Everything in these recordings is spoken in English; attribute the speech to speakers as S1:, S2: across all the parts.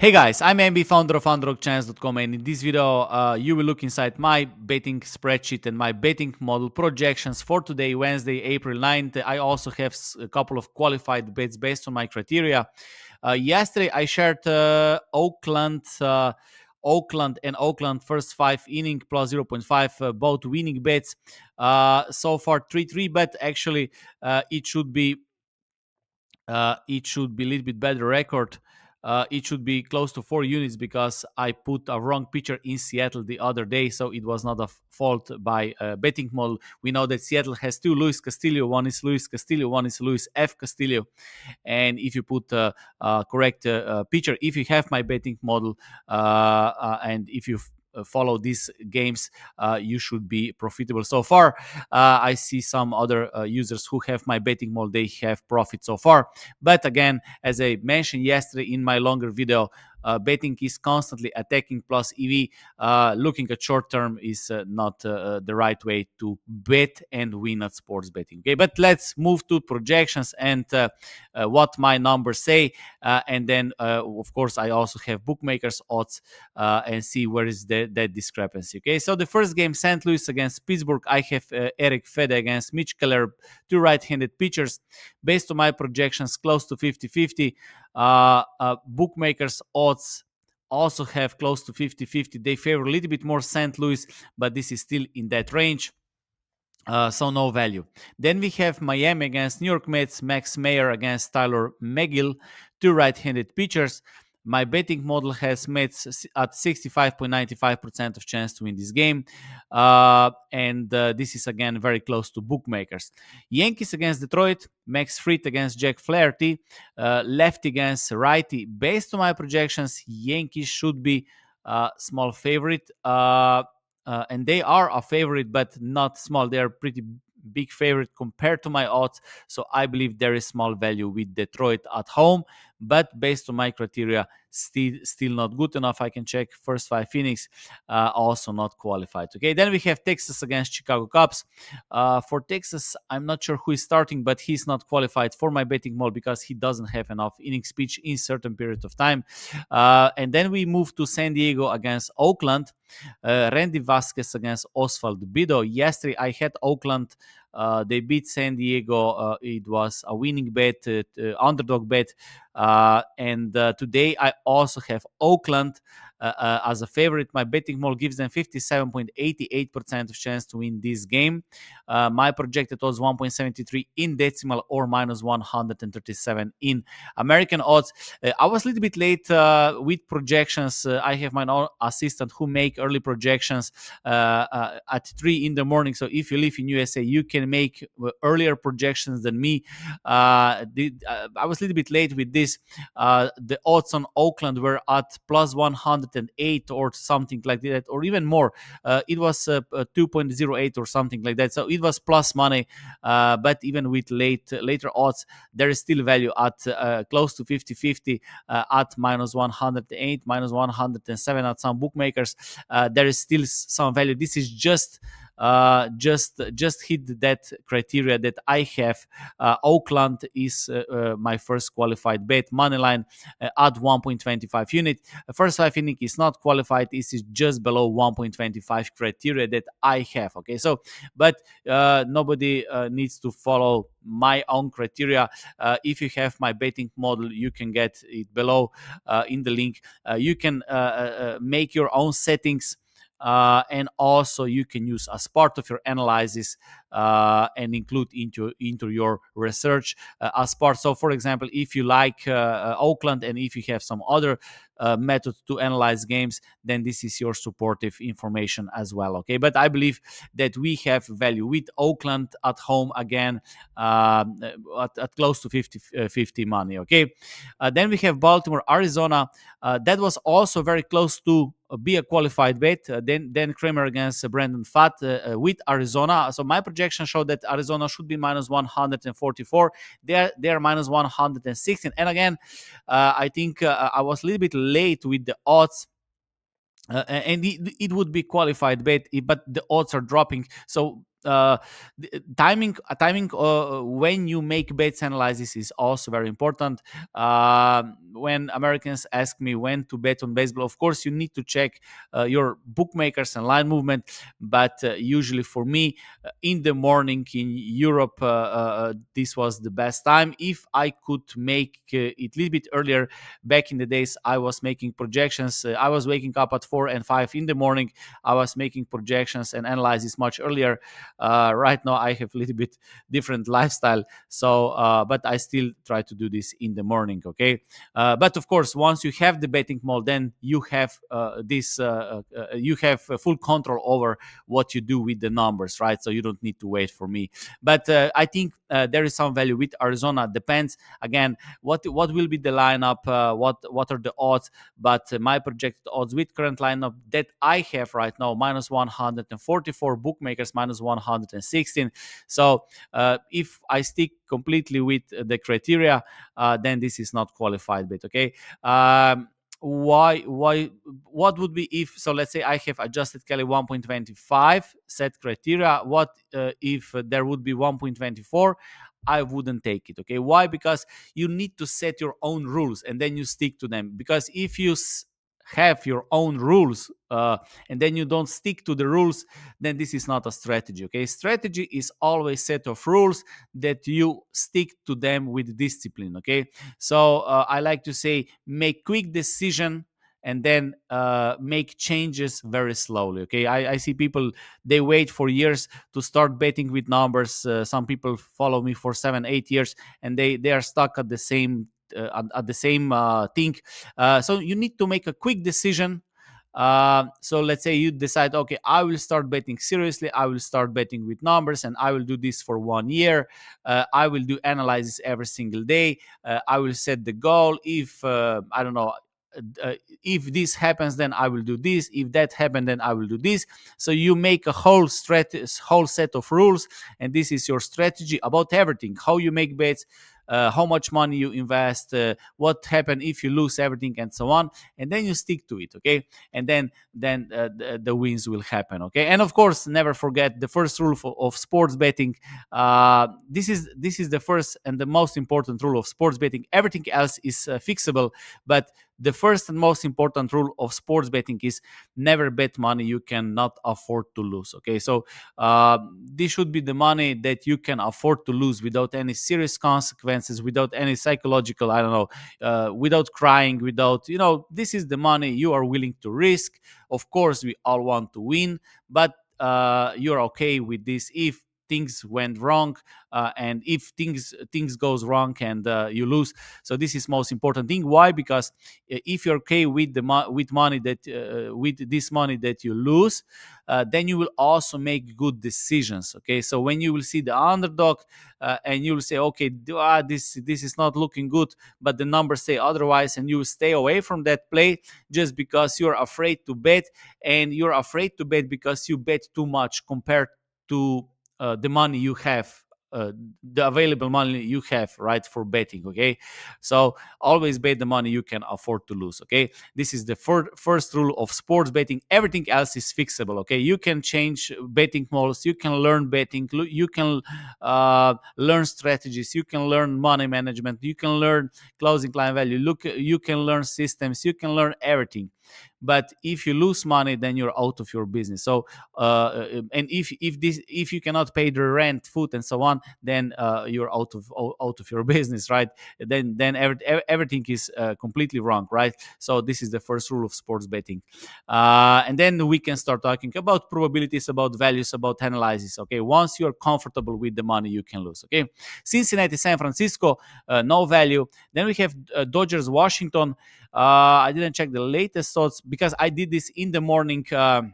S1: Hey guys, I'm MB, founder of underdogchance.com, and in this video, you will look inside my betting spreadsheet and my betting model projections for today, Wednesday, April 9th. I also have a couple of qualified bets based on my criteria. Yesterday, I shared Oakland first five inning plus 0.5, both winning bets. So far, 3-3, but actually, it should be a little bit better record. It should be close to 4 units because I put a wrong pitcher in Seattle the other day, so it was not a fault by betting model. We know that Seattle has two Luis Castillo. One is Luis Castillo, one is Luis F. Castillo. And if you put correct pitcher, if you have my betting model, and if you follow these games, you should be profitable so far. I see some other users who have my betting model, they have profit so far. But again, as I mentioned yesterday in my longer video, betting is constantly attacking plus EV. Looking at short term is not the right way to bet and win at sports betting. Okay, but let's move to projections and what my numbers say. And then, of course, I also have bookmakers odds and see where is that discrepancy. Okay, so the first game, St. Louis against Pittsburgh, I have Eric Fede against Mitch Keller, two right-handed pitchers. Based on my projections, close to 50-50. Bookmakers odds also have close to 50-50. They favor a little bit more St. Louis, but this is still in that range. So no value. Then we have Miami against New York Mets, Max Meyer against Tyler McGill, two right-handed pitchers. My betting model has Mets at 65.95% of chance to win this game. And this is, again, very close to bookmakers. Yankees against Detroit, Max Fried against Jack Flaherty, lefty against righty. Based on my projections, Yankees should be small favorite. And they are a favorite, but not small. They are pretty big favorite compared to my odds. So I believe there is small value with Detroit at home, but based on my criteria, still not good enough. I can check first five innings, also not qualified. Okay, then we have Texas against Chicago Cubs. For Texas, I'm not sure who is starting, but he's not qualified for my betting model because he doesn't have enough innings pitch in certain period of time. And then we move to San Diego against Oakland. Randy Vasquez against Oswald Bido. Yesterday, I had Oakland. They beat San Diego. It was a winning bet, underdog bet. And today, I also have Oakland as a favorite. My betting model gives them 57.88% of chance to win this game. My projected odds 1.73 in decimal or minus 137 in American odds. I was a little bit late with projections. I have my own assistant who make early projections at 3 in the morning. So if you live in USA, you can make earlier projections than me. I was a little bit late with this. The odds on Oakland were at plus 108 or something like that, or even more. It was 2.08 or something like that. So it was plus money. But even with later odds, there is still value at close to 50-50, at minus 108, minus 107 at some bookmakers. There is still some value. This is just hit that criteria that I have. Oakland is my first qualified bet. Moneyline at 1.25 unit. First five inning is not qualified. This is just below 1.25 criteria that I have. Okay, so but nobody needs to follow my own criteria. If you have my betting model, you can get it below in the link. You can make your own settings. And also you can use as part of your analysis and include into your research as part. So for example, if you like Oakland and if you have some other method to analyze games, then this is your supportive information as well. Okay, but I believe that we have value with Oakland at home again, at close to 50 money. Okay, then we have Baltimore Arizona. That was also very close to be a qualified bet. Then Kramer against Brandon Fatt with Arizona. So my projection showed that Arizona should be minus 144. They're minus 116. And again, I think I was a little bit late with the odds. And it would be qualified bet, but the odds are dropping. So uh, timing when you make bets analysis is also very important. When Americans ask me when to bet on baseball, of course you need to check your bookmakers and line movement, but usually for me, in the morning in Europe, this was the best time. If I could make it a little bit earlier, back in the days I was making projections. I was waking up at 4 and 5 in the morning. I was making projections and analysis much earlier. Right now I have a little bit different lifestyle, so but I still try to do this in the morning. Okay, but of course once you have the betting mall, then you have you have full control over what you do with the numbers, right? So you don't need to wait for me. But I think there is some value with Arizona. Depends again what will be the lineup, what are the odds. But my projected odds with current lineup that I have right now, minus 144, bookmakers minus 116. So if I stick completely with the criteria, then this is not qualified bet. Okay. Why what would be if, so let's say I have adjusted Kelly 1.25 set criteria, what if there would be 1.24? I wouldn't take it. Okay, why? Because you need to set your own rules and then you stick to them. Because if you have your own rules and then you don't stick to the rules, then this is not a strategy. Okay, strategy is always set of rules that you stick to them with discipline. Okay, so I like to say make quick decision and then make changes very slowly. Okay, I see people, they wait for years to start betting with numbers. Some people follow me for 7 8 years and they are stuck at the same at the same thing. So you need to make a quick decision. So let's say you decide, okay, I will start betting seriously. I will start betting with numbers, and I will do this for 1 year. I will do analysis every single day. I will set the goal. If I don't know, if this happens, then I will do this. If that happened, then I will do this. So you make a whole set of rules, and this is your strategy about everything: how you make bets, how much money you invest, what happen if you lose everything, and so on. And then you stick to it. Okay, and then the wins will happen. Okay, and of course, never forget the first rule of sports betting. This is the first and the most important rule of sports betting. Everything else is fixable, but the first and most important rule of sports betting is never bet money you cannot afford to lose. Okay, so this should be the money that you can afford to lose without any serious consequences, without any psychological, I don't know, without crying, without, this is the money you are willing to risk. Of course, we all want to win, but you're okay with this if things went wrong, and if things goes wrong and you lose. So this is most important thing. Why? Because if you're okay with with money that with this money that you lose, then you will also make good decisions. Okay, so when you will see the underdog, and you will say, okay, this is not looking good, but the numbers say otherwise, and you will stay away from that play just because you're afraid to bet. And you're afraid to bet because you bet too much compared to the money you have, the available money you have, right, for betting. Okay, so always bet the money you can afford to lose. Okay, this is the first rule of sports betting. Everything else is fixable. Okay, you can change betting models, you can learn betting, you can learn strategies, you can learn money management, you can learn closing line value, look, you can learn systems, you can learn everything. But if you lose money, then you're out of your business. So and if you cannot pay the rent, food, and so on, then you're out of your business, right? Then everything is completely wrong, right? So this is the first rule of sports betting. And then we can start talking about probabilities, about values, about analysis. Okay, once you're comfortable with the money you can lose. Okay, Cincinnati, San Francisco, no value. Then we have Dodgers, Washington. I didn't check the latest thoughts because I did this in the morning. I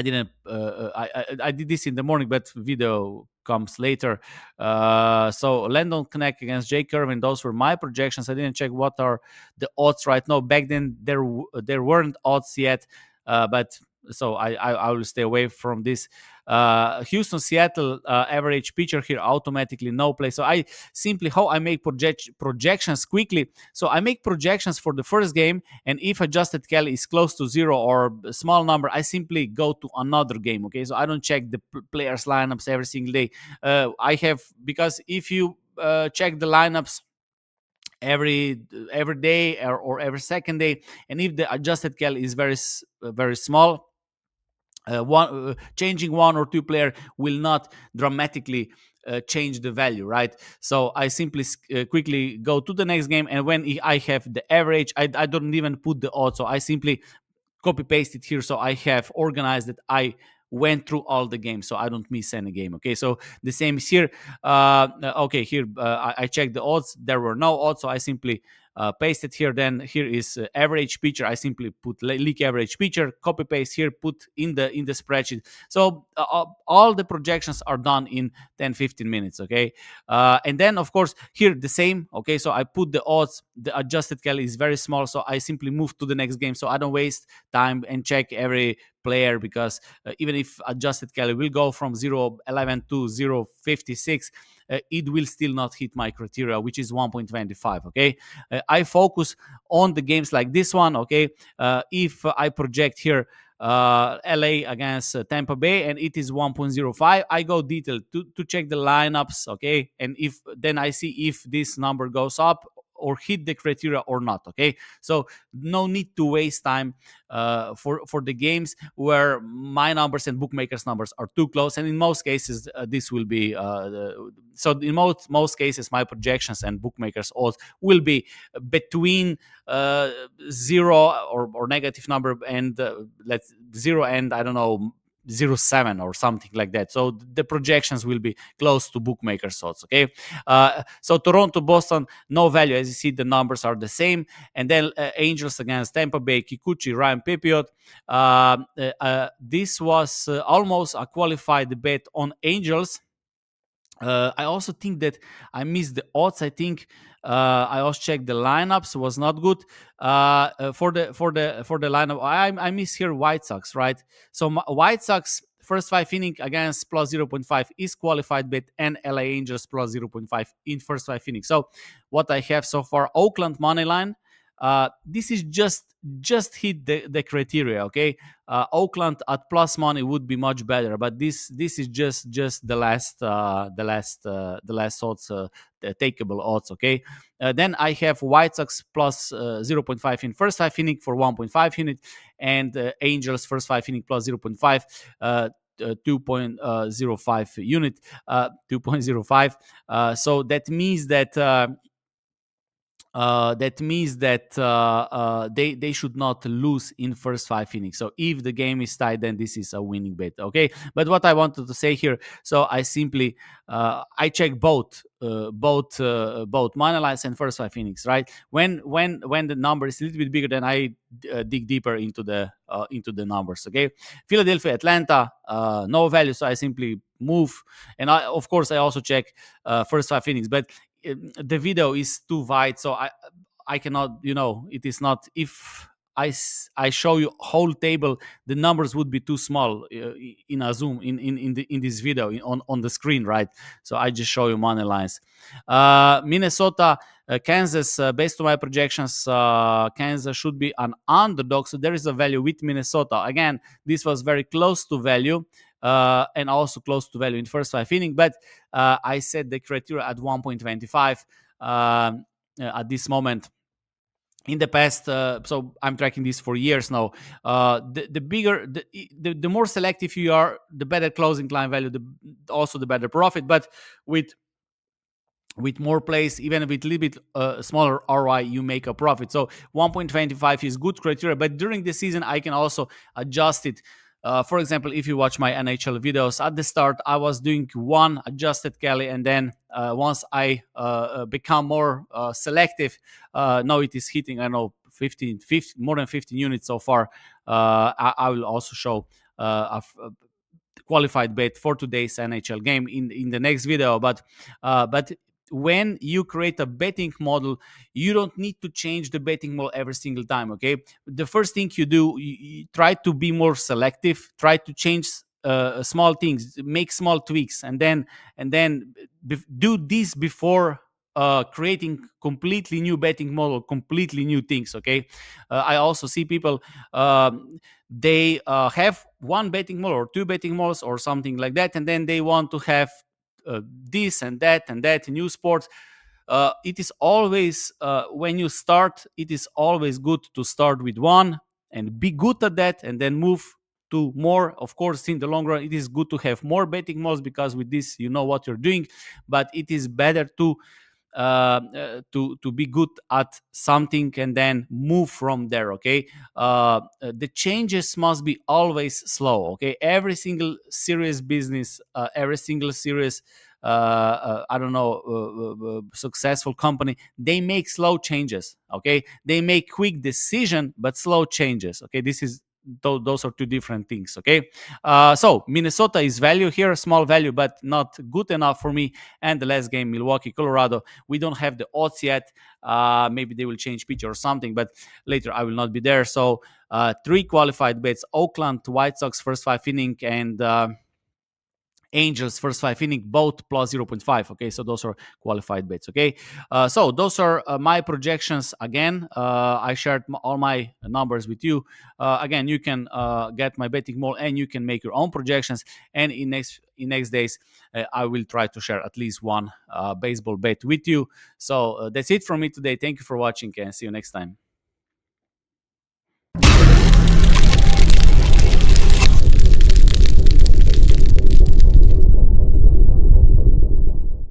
S1: didn't. I did this in the morning, but video comes later. So Landon Connect against Jake Irvin. Those were my projections. I didn't check what are the odds right now. Back then there weren't odds yet, but so I will stay away from this. Houston, Seattle, average pitcher here automatically no play. So I simply, how I make projections quickly. So I make projections for the first game, and if adjusted Kelly is close to zero or a small number, I simply go to another game. Okay, so I don't check the players' lineups every single day. I have, because if you check the lineups every day, or every second day, and if the adjusted Kelly is very small, changing one or two player will not dramatically change the value, right? So I simply quickly go to the next game, and when I have the average, I don't even put the odds, so I simply copy paste it here, so I have organized that I went through all the games, so I don't miss any game. Okay, so the same is here. Okay, here I checked the odds. There were no odds, so I simply paste it here. Then here is average pitcher. I simply put league average pitcher, copy paste here, put in the spreadsheet. So all the projections are done in 10-15 minutes. Okay, and then of course here the same. Okay, so I put the odds. The adjusted Kelly is very small, so I simply move to the next game, so I don't waste time and check every player, because even if adjusted Kelly will go from 0.11 to 0.56, it will still not hit my criteria, which is 1.25. Okay, I focus on the games like this one. Okay, if I project here LA against Tampa Bay and it is 1.05, I go detailed to check the lineups. Okay, and if then I see if this number goes up or hit the criteria or not. Okay, so no need to waste time for the games where my numbers and bookmakers numbers are too close, and in most cases this will be so in most cases my projections and bookmakers odds will be between uh, zero or negative number and let's zero and I don't know 0.7 or something like that. So the projections will be close to bookmakers odds. Okay, so Toronto, Boston, no value. As you see, the numbers are the same. And then Angels against Tampa Bay, Kikuchi, Ryan Pipiot. This was almost a qualified bet on Angels. I also think that I missed the odds. I think I also checked the lineups, was not good for the lineup. I miss here White Sox, right? So White Sox first five inning against plus 0.5 is qualified bet, and LA Angels plus 0.5 in first five innings. So what I have so far: Oakland money line. This is just hit the criteria. Okay, Oakland at plus money would be much better, but this is just the last odds, the takeable odds. Okay, then I have White Sox plus 0.5 in first five inning for 1.5 unit, and Angels first five inning plus 0.5. 2.05 unit, 2.05. So that means that they should not lose in first five innings. So if the game is tied, then this is a winning bet. Okay, but what I wanted to say here, so I simply I check both money lines and first five innings. Right, when the number is a little bit bigger, then I dig deeper into the numbers. Okay, Philadelphia, Atlanta, no value, so I simply move, and of course I also check first five innings, but the video is too wide, so I cannot, it is not. If I show you whole table, the numbers would be too small in a zoom in this video on the screen, right? So I just show you money lines. Minnesota, Kansas, based on my projections, Kansas should be an underdog, so there is a value with Minnesota. Again, this was very close to value, and also close to value in first five inning, but I set the criteria at 1.25 at this moment. In the past, so I'm tracking this for years now. The bigger, the more selective you are, the better closing line value, also the better profit. But with more plays, even with a little bit smaller ROI, you make a profit. So 1.25 is good criteria, but during the season, I can also adjust it. For example, if you watch my NHL videos, at the start, I was doing one adjusted Kelly, and then once I become more selective, now it is hitting, I know, 15, more than 15 units so far. I will also show a qualified bet for today's NHL game in the next video. But when you create a betting model, you don't need to change the betting model every single time. Okay, the first thing you do, you try to be more selective, try to change small things, make small tweaks, and then do this before creating completely new betting model, completely new things. Okay, I also see people, they have one betting model or two betting models or something like that, and then they want to have this and that new sports. It is always, when you start, it is always good to start with one and be good at that, and then move to more. Of course, in the long run, it is good to have more betting models, because with this you know what you're doing. But it is better to be good at something and then move from there. Okay, the changes must be always slow. Okay, every single serious business, every single serious, I don't know, successful company, they make slow changes. Okay, they make quick decision but slow changes. Okay, this is those are two different things. Okay, so Minnesota is value here, small value, but not good enough for me. And the last game, Milwaukee, Colorado, we don't have the odds yet. Maybe they will change pitcher or something, but later I will not be there. So three qualified bets: Oakland White Sox first five inning, and Angels first five inning, both plus 0.5. Okay, so those are qualified bets. Okay, so those are my projections. Again, I shared all my numbers with you. Again, you can get my betting model and you can make your own projections. And in next days, I will try to share at least one baseball bet with you. So that's it from me today. Thank you for watching, and see you next time.